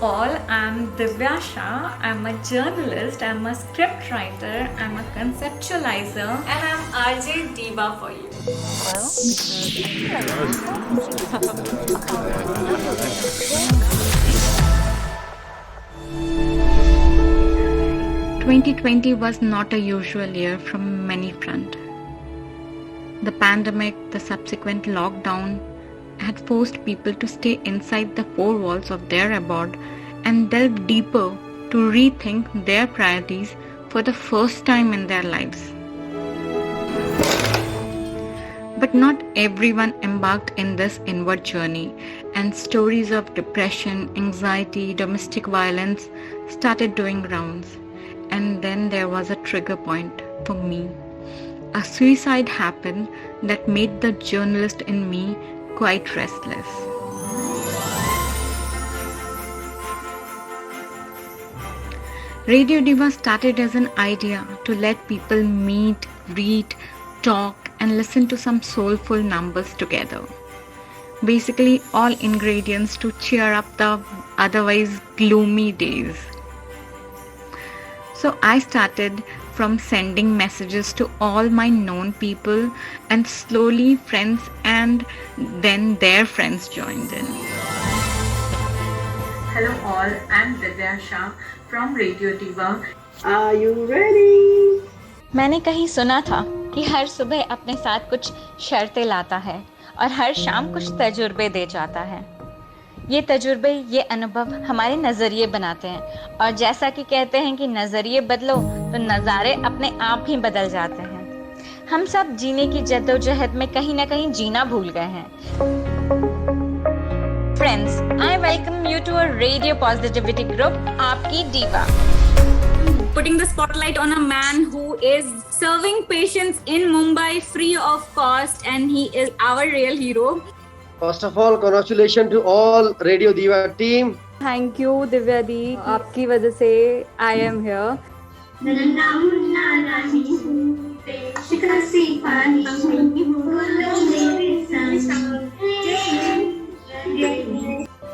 all, I'm Divya Shah. I'm a journalist, I'm a script writer, I'm a conceptualizer, and I'm RJ Diva for you. 2020 was not a usual year from many fronts. The pandemic, the subsequent lockdown, had forced people to stay inside the four walls of their abode and delve deeper to rethink their priorities for the first time in their lives. But not everyone embarked in this inward journey, and stories of depression, anxiety, domestic violence started doing rounds. And then there was a trigger point for me. A suicide happened that made the journalist in me quite restless. Radio Diva started as an idea to let people meet, read, talk, and listen to some soulful numbers together. Basically, all ingredients to cheer up the otherwise gloomy days. So I started from sending messages to all my known people, and slowly friends and then their friends joined in. Hello all, I'm Divya Shah from Radio Diva. Are you ready? मैंने कहीं सुना था कि हर सुबह अपने साथ कुछ शर्तें लाता है और हर शाम कुछ तजुर्बे दे जाता है। ये तजुर्बे, ये अनुभव हमारे नज़रिए बनाते हैं, और जैसा कि कहते हैं कि नज़रिए बदलो तो नज़ारे अपने आप ही बदल जाते हैं। हम सब जीने की जद्दोजहद में कहीं ना कहीं जीना भूल गए हैं। Friends, I welcome you to a radio positivity group, आपकी दीवा. Putting the spotlight on a man who is serving patients in Mumbai free of cost, and he is our real hero. First of all, congratulations to all Radio Diva team. Thank you, Divya Di. आपकी वजह से I am here.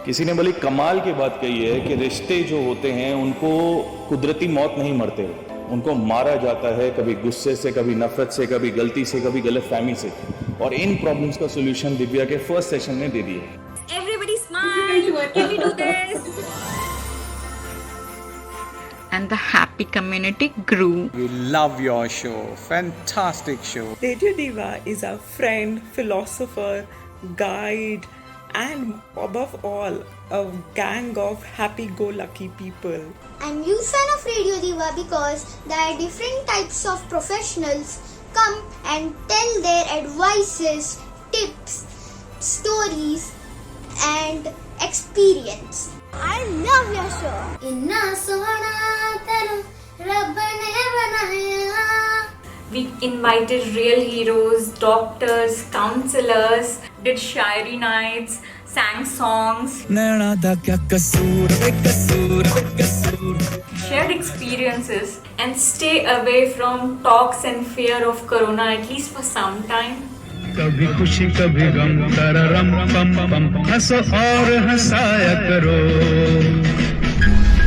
किसी ने बड़ी कमाल की बात कही है कि रिश्ते जो होते हैं उनको कुदरती मौत नहीं मरते, उनको मारा जाता है, कभी गुस्से से, कभी नफरत से, कभी गलती से, कभी गलतफहमी से। और इन प्रॉब्लम्स का सॉल्यूशन दिव्या के फर्स्ट सेशन में दे दिया। Everybody smile. Can we do this? And the happy community grew. We love your show. Fantastic show. Radio Diva is a friend, philosopher, guide, and above all, a gang of happy-go-lucky people. I'm a huge fan of Radio Diva because there are different types of professionals come and tell their advices, tips, stories, and experience. I love your show. Inna sohna tenu Rabb ne banaya. We invited real heroes, doctors, counselors, did shairi nights, sang songs, shared experiences, and stay away from talks and fear of corona at least for some time. कभी खुशी कभी गम तररम पम पम हंसो और हंसाया करो.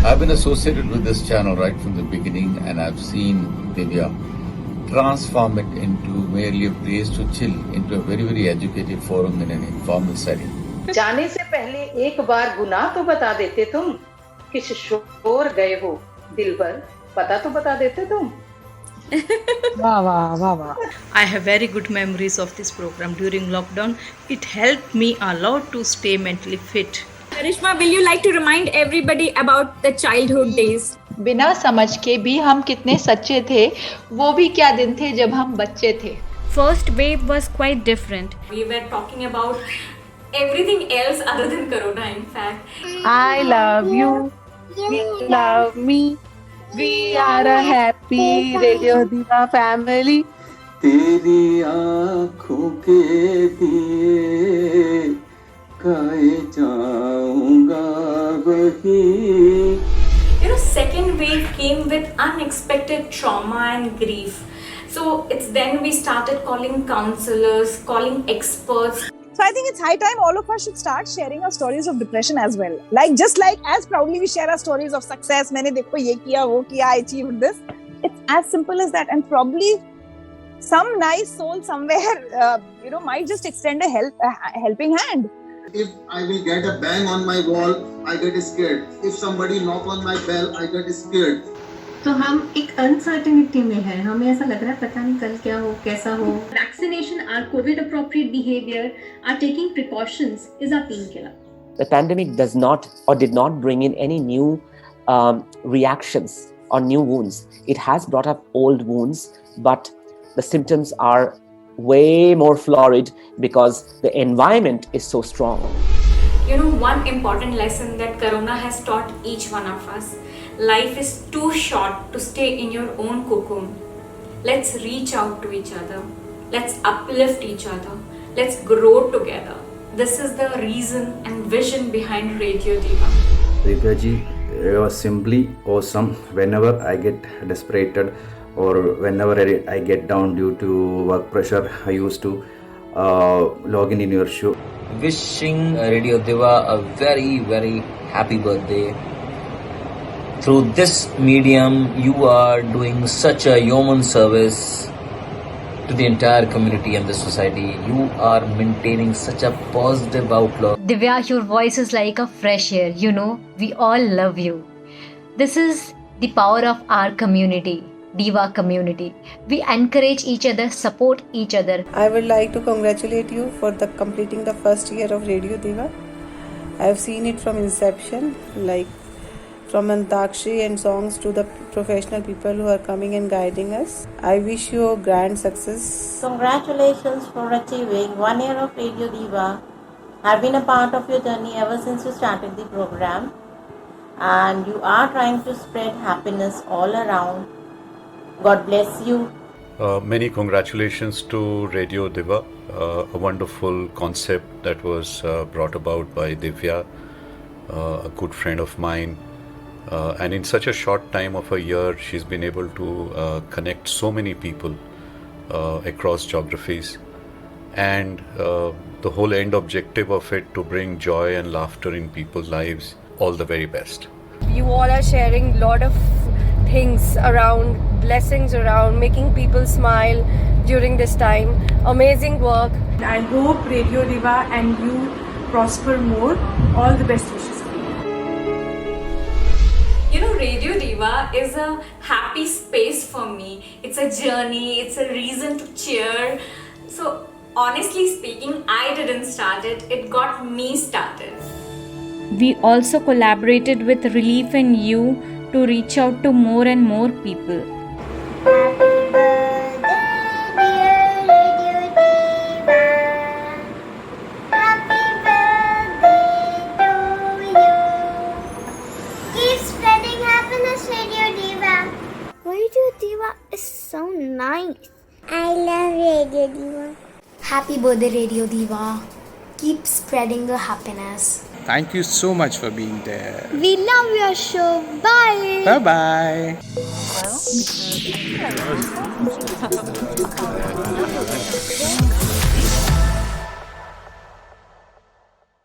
I've been associated with this channel right from the beginning, and I've seen Divya transform it into merely a place to chill, into a very, very educated forum in an informal setting. जाने से पहले एक बार गुनाह तो बता देते तुम, किस शोर गए हो दिल भर, पता तो बता देते तुम. Wow, wow, wow, wow. I have very good memories of this program during lockdown. It helped me a lot to stay mentally fit. Karishma, will you like to remind everybody about the childhood days? बिना समझ के भी हम कितने सच्चे थे, वो भी क्या दिन थे जब हम बच्चे थे. First wave was quite different. We were talking about everything else other than corona, in fact. I love you, you love me. We are a happy Radio Diva family. तेरी आँखों के दिए खाए जाऊंगा वही. Second wave came with unexpected trauma and grief. So it's then we started calling counselors, calling experts. So I think it's high time all of us should start sharing our stories of depression as well. Just like as proudly we share our stories of success, मैंने देखो ये किया, वो किया, I achieved this. It's as simple as that, and probably some nice soul somewhere, might just extend a helping hand. If I will get a bang on my wall, I get scared. If somebody knock on my bell, I get scared. तो हम एक uncertainty में है, हमें ऐसा लग रहा है पता नहीं कल क्या हो, कैसा हो. Vaccination, our COVID appropriate behavior, our taking precautions is our painkiller. The pandemic does not or did not bring in any new reactions or new wounds. It has brought up old wounds, but the symptoms are way more florid because the environment is so strong. One important lesson that Corona has taught each one of us: life is too short to stay in your own cocoon. Let's reach out to each other. Let's uplift each other. Let's grow together. This is the reason and vision behind Radio Diva. Divya ji was simply awesome. Whenever I get desperated or whenever I get down due to work pressure, I used to log in your show. Wishing Radio Diva a very, very happy birthday. Through this medium, you are doing such a yeoman service to the entire community and the society. You are maintaining such a positive outlook. Divya, your voice is like a fresh air. We all love you. This is the power of our community, Diva community. We encourage each other, support each other. I would like to congratulate you for completing the first year of Radio Diva. I have seen it from inception, from Antakshi and songs to the professional people who are coming and guiding us. I wish you a grand success. Congratulations for achieving 1 year of Radio Diva. I've been a part of your journey ever since you started the program, and you are trying to spread happiness all around. God bless you. Many congratulations to Radio Diva, a wonderful concept that was brought about by Divya, a good friend of mine. And in such a short time of a year, she's been able to connect so many people across geographies. And the whole end objective of it, to bring joy and laughter in people's lives. All the very best. You all are sharing a lot of things around, blessings around, making people smile during this time. Amazing work. I hope Radio Diva and you prosper more. All the best wishes. Radio Diva is a happy space for me. It's a journey, it's a reason to cheer. So honestly speaking, I didn't start it, it got me started. We also collaborated with Relief in You to reach out to more and more people. Radio Diva is so nice. I love Radio Diva. Happy birthday, Radio Diva. Keep spreading the happiness. Thank you so much for being there. We love your show. Bye. Bye-bye. Well,